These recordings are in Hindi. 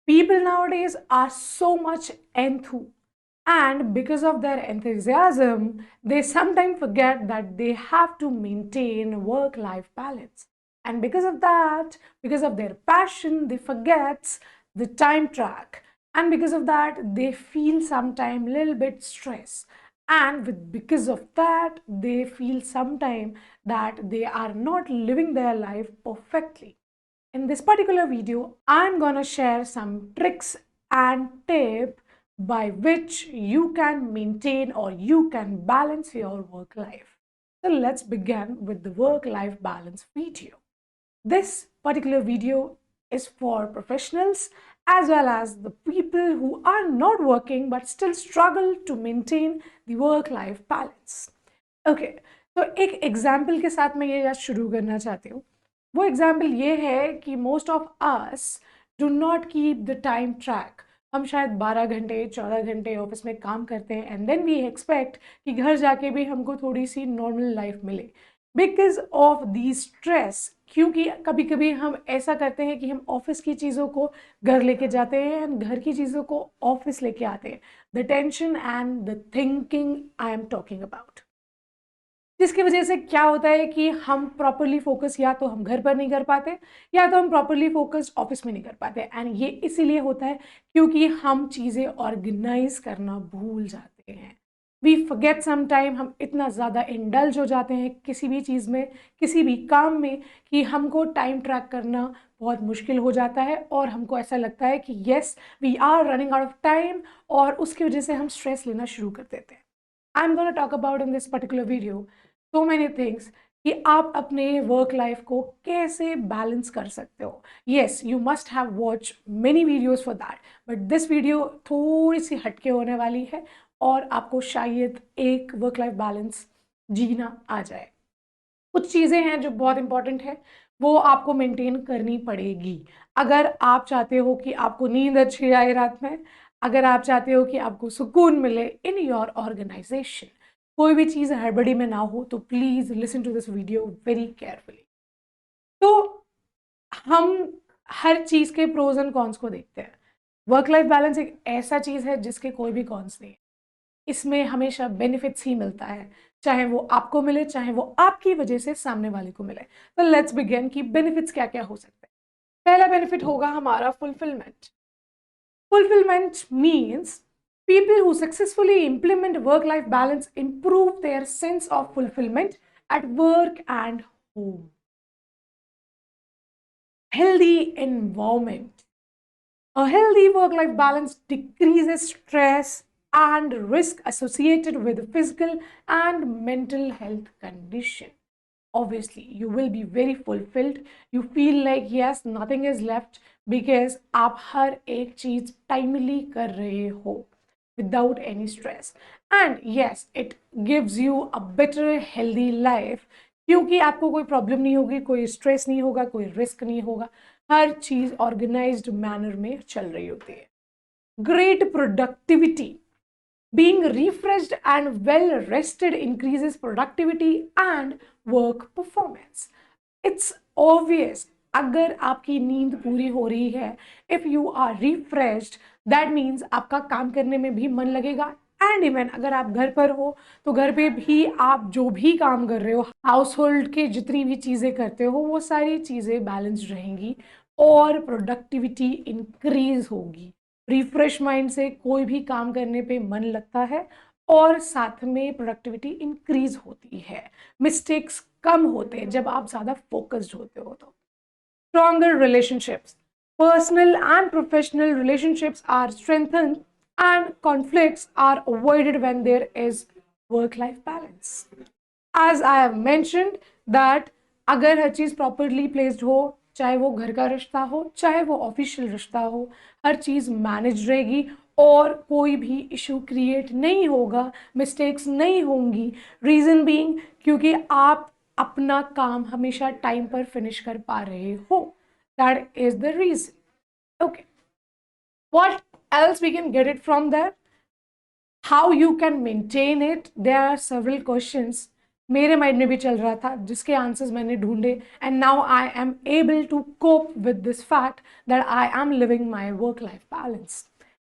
People nowadays are so much enthused, and because of their enthusiasm, they sometimes forget that they have to maintain work life balance. And because of that, because of their passion, they forget the time track. And because of that, they feel sometimes a little bit stress. And because of that, they feel sometimes that they are not living their life perfectly. In this particular video, I'm gonna share some tricks and tips by which you can maintain or you can balance your work life. So let's begin with the work life balance video. This particular video is for professionals as well as the people who are not working but still struggle to maintain the work life balance. Okay, तो एक एग्जाम्पल के साथ मैं ये शुरू करना चाहती हूँ। वो एग्जाम्पल ये है कि most of us do not keep the time track. हम शायद 12 घंटे 14 घंटे ऑफिस में काम करते हैं एंड देन वी एक्सपेक्ट कि घर जाके भी हमको थोड़ी सी नॉर्मल लाइफ मिले बिकॉज ऑफ दी स्ट्रेस। क्योंकि कभी कभी हम ऐसा करते हैं कि हम ऑफिस की चीज़ों को घर लेके जाते हैं एंड घर की चीज़ों को ऑफिस लेके आते हैं। The tension and the thinking I am talking about, जिसकी वजह से क्या होता है कि हम प्रॉपरली फोकस या तो हम घर पर नहीं कर पाते या तो हम प्रॉपरली फोकस ऑफिस में नहीं कर पाते। एंड ये इसीलिए होता है क्योंकि हम चीज़ें ऑर्गेनाइज करना भूल जाते हैं। वी फॉरगेट सम टाइम, हम इतना ज़्यादा इंडल्ज हो जाते हैं किसी भी चीज़ में, किसी भी काम में, कि हमको टाइम ट्रैक करना बहुत मुश्किल हो जाता है और हमको ऐसा लगता है कि yes we are running out of time, और उसकी वजह से हम स्ट्रेस लेना शुरू कर देते हैं। I am gonna talk about in this particular video so many things कि आप अपने वर्क लाइफ को कैसे बैलेंस कर सकते हो। Yes, you must have watch many videos for that, but this video थोड़ी सी हटके होने वाली है और आपको शायद एक वर्क लाइफ बैलेंस जीना आ जाए। कुछ चीज़ें हैं जो बहुत इंपॉर्टेंट है, वो आपको मेंटेन करनी पड़ेगी अगर आप चाहते हो कि आपको नींद अच्छी आए रात में, अगर आप चाहते हो कि आपको सुकून मिले इन योर ऑर्गेनाइजेशन, कोई भी चीज़ हड़बड़ी में ना हो। तो please listen to this video very carefully. तो हम हर चीज़ के प्रोज एंड कॉन्स को देखते हैं। वर्क लाइफ बैलेंस एक ऐसा चीज़ है जिसके कोई भी कॉन्स नहीं है। इसमें हमेशा बेनिफिट्स ही मिलता है, चाहे वो आपको मिले चाहे वो आपकी वजह से सामने वाले को मिले। तो लेट्स बिगिन कि बेनिफिट्स क्या क्या हो सकते हैं। पहला बेनिफिट होगा हमारा fulfilment. Fulfillment means people who successfully implement work life balance improve their sense of fulfillment at work and home. Healthy environment. A healthy work life balance decreases stress and risk associated with physical and mental health condition. Obviously you will be very fulfilled, you feel like yes nothing is left because आप हर एक चीज टाइमली कर रहे हो without any stress, and yes it gives you a better healthy life क्योंकि आपको कोई प्रॉब्लम नहीं होगी, कोई स्ट्रेस नहीं होगा, कोई रिस्क नहीं होगा, हर चीज ऑर्गेनाइज्ड मैनर में चल रही होती है। Great productivity. Being refreshed and well rested increases productivity and work performance. It's obvious, अगर आपकी नींद पूरी हो रही है, if you are refreshed, that means आपका काम करने में भी मन लगेगा। एंड इवन अगर आप घर पर हो तो घर पे भी आप जो भी काम कर रहे हो, हाउस होल्ड के जितनी भी चीज़ें करते हो, वो सारी चीज़ें बैलेंस्ड रहेंगी और प्रोडक्टिविटी इंक्रीज होगी। रिफ्रेश माइंड से कोई भी काम करने पे मन लगता है और साथ में प्रोडक्टिविटी इंक्रीज होती है, मिस्टेक्स कम होते हैं जब आप ज़्यादा फोकस्ड होते हो। तो stronger relationships. Personal and professional relationships are strengthened and conflicts are avoided when there is work-life balance. As I have mentioned that अगर हर चीज़ प्रॉपरली प्लेस्ड हो, चाहे वो घर का रिश्ता हो चाहे वो ऑफिशियल रिश्ता हो, हर चीज़ मैनेज रहेगी और कोई भी इशू क्रिएट नहीं होगा, मिस्टेक्स नहीं होंगी। रीज़न बीइंग क्योंकि आप अपना काम हमेशा टाइम पर फिनिश कर पा रहे हो। That is the reason. Okay, what else we can get it from there? How you can maintain it? There are several questions. मेरे माइंड में भी चल रहा था, जिसके आंसर्स मैंने ढूंढे, and now I am able to cope with this fact that I am living my work life balance.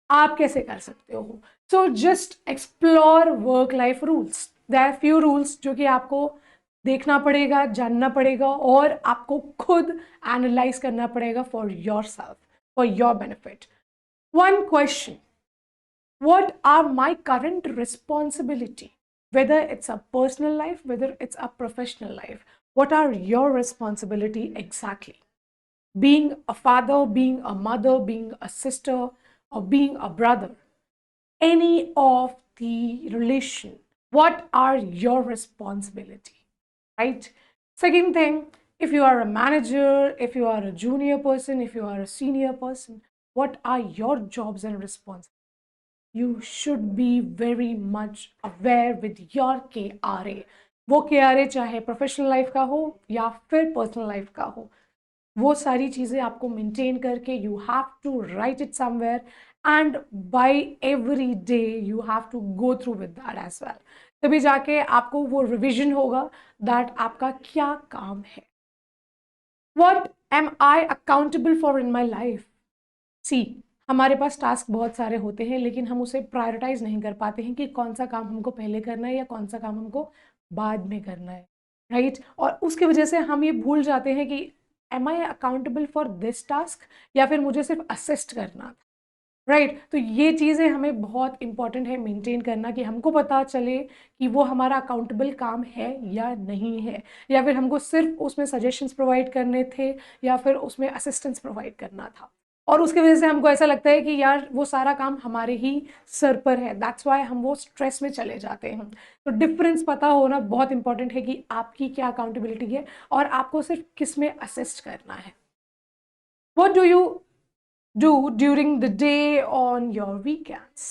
आप कैसे कर सकते हो? So just explore work life rules. There are few rules जो कि आपको देखना पड़ेगा, जानना पड़ेगा, और आपको खुद एनालाइज करना पड़ेगा for your self, for your benefit. One question: what are my current responsibility? Whether it's a personal life, whether it's a professional life, what are your responsibility exactly? Being a father, being a mother, being a sister, or being a brother, any of the relation, what are your responsibility, right? Second thing, if you are a manager, if you are a junior person, if you are a senior person, what are your jobs and responsibilities? You should be very much aware with your KRA. वो KRA चाहे प्रोफेशनल लाइफ का हो या फिर पर्सनल लाइफ का हो, वो सारी चीज़ें आपको मेंटेन करके you have to write it somewhere, and by every day you have to go through with that as well. तभी जाके आपको वो रिविजन होगा दैट आपका क्या काम है। What am I accountable for in my life? सी, हमारे पास टास्क बहुत सारे होते हैं, लेकिन हम उसे प्रायोरिटाइज नहीं कर पाते हैं कि कौन सा काम हमको पहले करना है या कौन सा काम हमको बाद में करना है, राइट? और उसकी वजह से हम ये भूल जाते हैं कि am I accountable for this task, या फिर मुझे सिर्फ असिस्ट करना था, राइट? तो ये चीज़ें हमें बहुत इंपॉर्टेंट है मेंटेन करना, कि हमको पता चले कि वो हमारा अकाउंटेबल काम है या नहीं है, या फिर हमको सिर्फ उसमें सजेशंस प्रोवाइड करने थे या फिर उसमें असिस्टेंस प्रोवाइड करना था। और उसकी वजह से हमको ऐसा लगता है कि यार वो सारा काम हमारे ही सर पर है, दैट्स वाई हम वो स्ट्रेस में चले जाते हैं। तो डिफरेंस पता होना बहुत इंपॉर्टेंट है कि आपकी क्या अकाउंटेबिलिटी है और आपको सिर्फ किस में असिस्ट करना है। What do you do during the day on your weekends?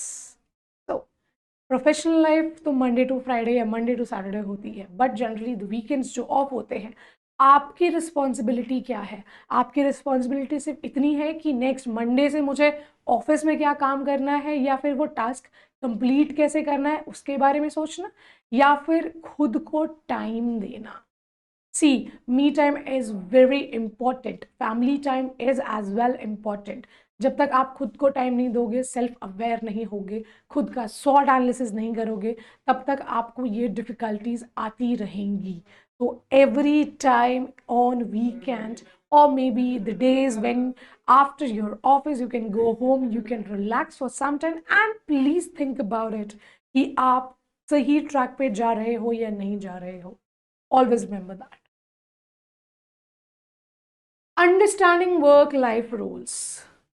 So professional life तो मंडे टू फ्राइडे या मंडे टू सैटरडे होती है, बट जनरली द वीकेंड्स जो ऑफ होते हैं, आपकी रिस्पॉन्सिबिलिटी क्या है? आपकी रिस्पॉन्सिबिलिटी सिर्फ इतनी है कि नेक्स्ट मंडे से मुझे ऑफिस में क्या काम करना है, या फिर वो टास्क कंप्लीट कैसे करना है उसके बारे में सोचना, या फिर खुद को टाइम देना। See, me time is very important. Family time is as well important. जब तक आप खुद को टाइम नहीं दोगे, सेल्फ अवेयर नहीं होगे, खुद का सॉट एनालिसिस नहीं करोगे, तब तक आपको ये डिफिकल्टीज आती रहेंगी। तो every time on weekend, or maybe the days when after your office you can go home, you can relax for some time, and please think about it कि आप सही ट्रैक पे जा रहे हो या नहीं जा रहे हो। Always remember that. Understanding work life rules,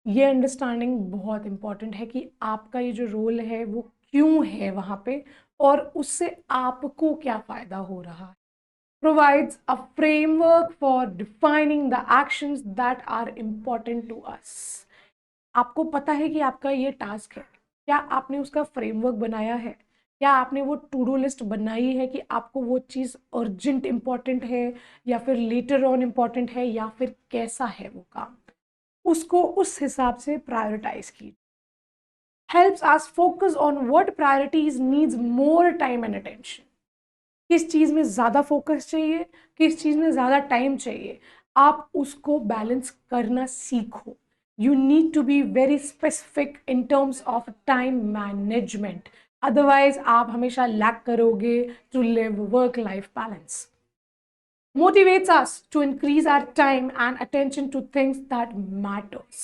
ये अंडरस्टैंडिंग बहुत इंपॉर्टेंट है कि आपका ये जो रोल है वो क्यों है वहाँ पे, और उससे आपको क्या फ़ायदा हो रहा है। Provides a framework for defining the actions that are important to us. आपको पता है कि आपका ये टास्क है, क्या आपने उसका फ्रेमवर्क बनाया है? क्या आपने वो टू डू लिस्ट बनाई है कि आपको वो चीज़ अर्जेंट इम्पॉर्टेंट है या फिर लेटर ऑन इम्पॉर्टेंट है, या फिर कैसा है वो काम? उसको उस हिसाब से प्रायोरिटाइज कीजिए। Helps us focus on what priorities needs more time and attention. किस चीज़ में ज़्यादा फोकस चाहिए, किस चीज़ में ज़्यादा टाइम चाहिए, आप उसको बैलेंस करना सीखो। You need to be very specific in terms of time management. Otherwise, आप हमेशा lack करोगे to live work-life balance. Motivates us to increase our time and attention to things that matters.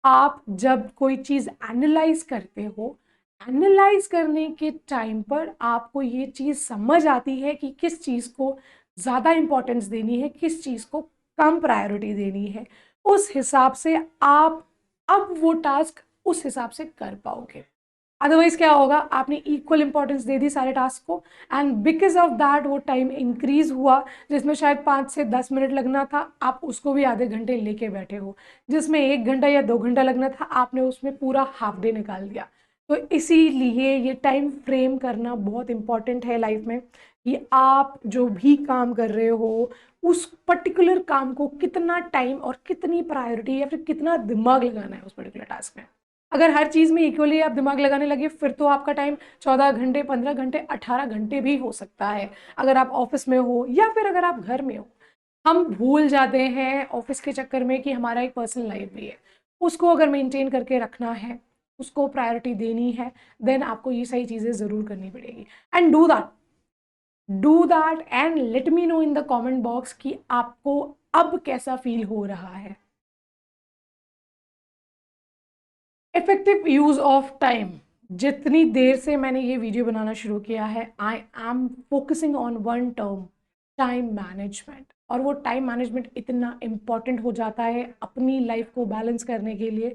आप जब कोई चीज़ एनालाइज करते हो, एनालाइज करने के टाइम पर आपको ये चीज़ समझ आती है कि किस चीज़ को ज़्यादा इंपॉर्टेंस देनी है, किस चीज़ को कम प्रायोरिटी देनी है। उस हिसाब से आप अब वो टास्क उस हिसाब से कर पाओगे। अदरवाइज क्या होगा, आपने इक्वल इंपॉर्टेंस दे दी सारे टास्क को, एंड बिकॉज ऑफ दैट वो टाइम इंक्रीज हुआ, जिसमें शायद 5 से 10 मिनट लगना था, आप उसको भी आधे घंटे लेके बैठे हो। जिसमें 1 घंटा या 2 घंटा लगना था, आपने उसमें पूरा हाफ डे निकाल दिया। तो इसीलिए ये टाइम फ्रेम करना बहुत इंपॉर्टेंट है लाइफ में, कि आप जो भी काम कर रहे हो उस पर्टिकुलर काम को कितना टाइम और कितनी प्रायोरिटी या फिर कितना दिमाग लगाना है उस पर्टिकुलर टास्क में। अगर हर चीज़ में इक्वली आप दिमाग लगाने लगे फिर तो आपका टाइम 14 घंटे, 15 घंटे, 18 घंटे भी हो सकता है, अगर आप ऑफिस में हो या फिर अगर आप घर में हो। हम भूल जाते हैं ऑफिस के चक्कर में कि हमारा एक पर्सनल लाइफ भी है, उसको अगर मेंटेन करके रखना है, उसको प्रायोरिटी देनी है, देन आपको ये सारी चीज़ें ज़रूर करनी पड़ेगी। And do that and let me know in the comment box कि आपको अब कैसा फील हो रहा है। Effective use of time. जितनी देर से मैंने ये वीडियो बनाना शुरू किया है, I am focusing on one term, time management. और वो टाइम मैनेजमेंट इतना इम्पॉर्टेंट हो जाता है अपनी लाइफ को बैलेंस करने के लिए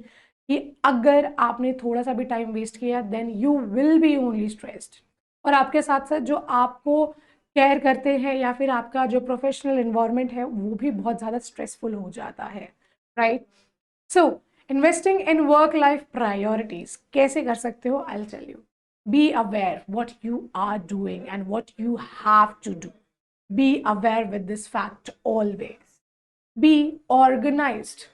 कि अगर आपने थोड़ा सा भी टाइम वेस्ट किया then you will be only stressed. और आपके साथ साथ जो आपको केयर करते हैं या फिर आपका जो प्रोफेशनल इन्वायरमेंट है वो भी बहुत ज़्यादा स्ट्रेसफुल हो जाता है, right? So investing in work life priorities कैसे कर सकते हो? I will tell you. Be aware what you are doing and what you have to do. Be aware with this fact always. Be organised.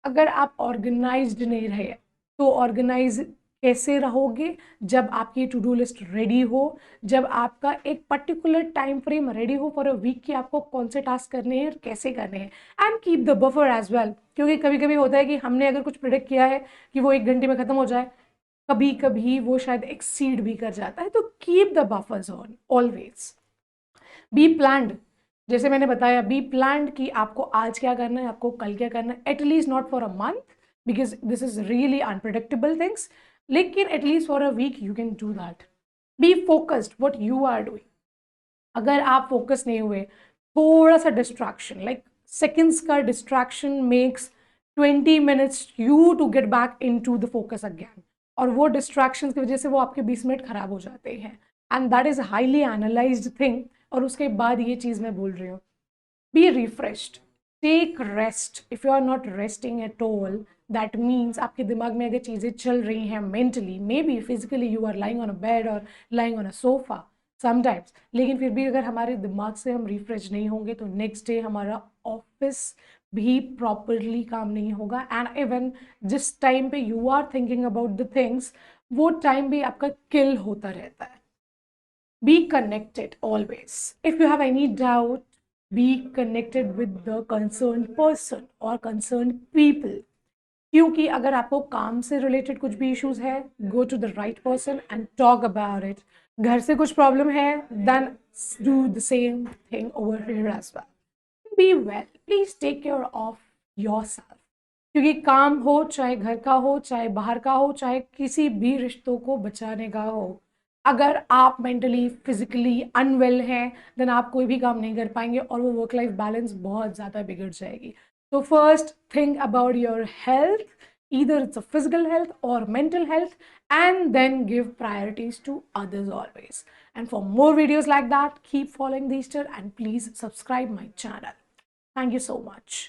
अगर आप ऑर्गेनाइज्ड नहीं रहे तो ऑर्गेनाइज कैसे रहोगे? जब आपकी टू डू लिस्ट रेडी हो, जब आपका एक पर्टिकुलर टाइम फ्रेम रेडी हो फॉर अ वीक कि आपको कौन से टास्क करने हैं और कैसे करने हैं। And keep the buffer as well, क्योंकि कभी कभी होता है कि हमने अगर कुछ प्रिडिक्ट किया है कि वो 1 घंटे में खत्म हो जाए, कभी कभी वो शायद एक्सीड भी कर जाता है, तो keep the buffers on always. B planned. जैसे मैंने बताया, बी प्लान्ड कि आपको आज क्या करना है, आपको कल क्या करना है, at least not for a month because this is really unpredictable things, लेकिन at least for a week you can do that. Be focused what you are doing. अगर आप फोकस नहीं हुए, थोड़ा सा डिस्ट्रैक्शन लाइक सेकेंड्स का distraction makes 20 minutes you to get back in to the focus again. और वो डिस्ट्रैक्शन की वजह से वो आपके 20 मिनट खराब हो जाते हैं, and that is highly analysed thing. और उसके बाद ये चीज़ मैं बोल रही हूँ, be refreshed, take rest. If you are not resting at all, that means आपके दिमाग में अगर चीज़ें चल रही हैं mentally, may be physically you are lying on a bed और lying on a sofa sometimes, लेकिन फिर भी अगर हमारे दिमाग से हम रिफ्रेश नहीं होंगे तो नेक्स्ट डे हमारा ऑफिस भी प्रॉपरली काम नहीं होगा। एंड इवन जिस टाइम पे you are thinking about the things, वो टाइम भी आपका किल होता रहता है। Be connected always. If you have any doubt, be connected with the concerned person or concerned people. क्योंकि अगर आपको काम से रिलेटेड कुछ भी इश्यूज है, go to the right person and talk about it. घर से कुछ प्रॉब्लम है, then do the same thing over here as well. Be well, please take care of yourself. क्योंकि काम हो, चाहे घर का हो, चाहे बाहर का हो, चाहे किसी भी रिश्तों को बचाने का हो, अगर आप मेंटली फिजिकली अनवेल हैं देन आप कोई भी काम नहीं कर पाएंगे और वो वर्क लाइफ बैलेंस बहुत ज़्यादा बिगड़ जाएगी। तो first think about your health, either it's a physical health or mental health, and then give priorities to others always. And for more videos like that, keep following the Easter and please subscribe my channel. Thank you so much.